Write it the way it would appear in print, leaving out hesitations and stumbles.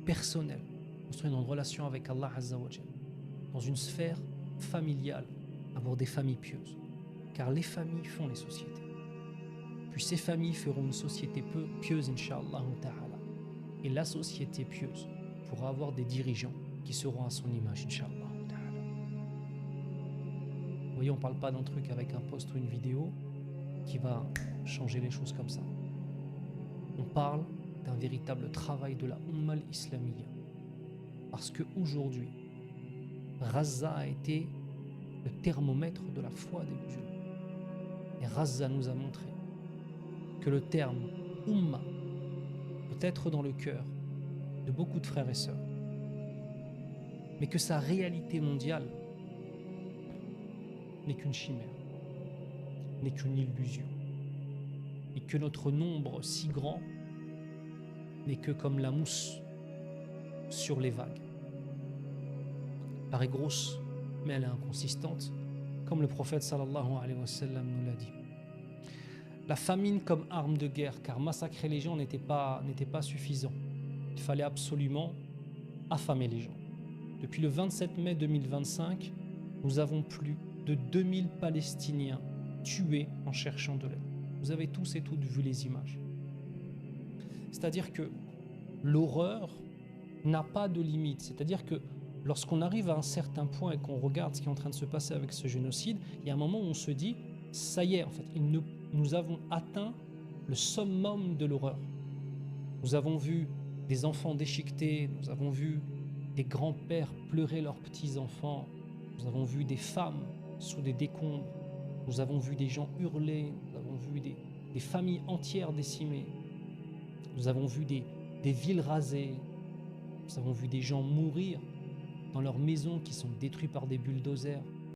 personnelle, construire une relation avec Allah Azza wa Jal, dans une sphère familiale, avoir des familles pieuses. Car les familles font les sociétés. Puis ces familles feront une société pieuse, Inch'Allah ta'ala. Et la société pieuse pourra avoir des dirigeants qui seront à son image, Inch'Allah ta'ala. Vous voyez, on ne parle pas d'un truc avec un post ou une vidéo qui va changer les choses comme ça. On parle d'un véritable travail de la Ummah al-Islamiyya. Parce qu'aujourd'hui, Gaza a été le thermomètre de la foi des musulmans. Et Gaza nous a montré que le terme Ummah peut être dans le cœur de beaucoup de frères et sœurs, mais que sa réalité mondiale n'est qu'une chimère, n'est qu'une illusion, et que notre nombre si grand n'est que comme la mousse sur les vagues. Elle paraît grosse, mais elle est inconsistante, comme le prophète sallallahu alayhi wa sallam nous l'a dit. La famine comme arme de guerre, car massacrer les gens n'était pas suffisant. Il fallait absolument affamer les gens. Depuis le 27 mai 2025, nous avons plus de 2000 Palestiniens tués en cherchant de l'aide. Vous avez tous et toutes vu les images. C'est-à-dire que l'horreur n'a pas de limite. C'est-à-dire que lorsqu'on arrive à un certain point et qu'on regarde ce qui est en train de se passer avec ce génocide, il y a un moment où on se dit, ça y est, en fait, nous avons atteint le summum de l'horreur. Nous avons vu des enfants déchiquetés, nous avons vu des grands-pères pleurer leurs petits-enfants, nous avons vu des femmes sous des décombres, nous avons vu des gens hurler, nous avons vu des familles entières décimées, nous avons vu des villes rasées, nous avons vu des gens mourir dans leurs maisons qui sont détruites par des bulldozers.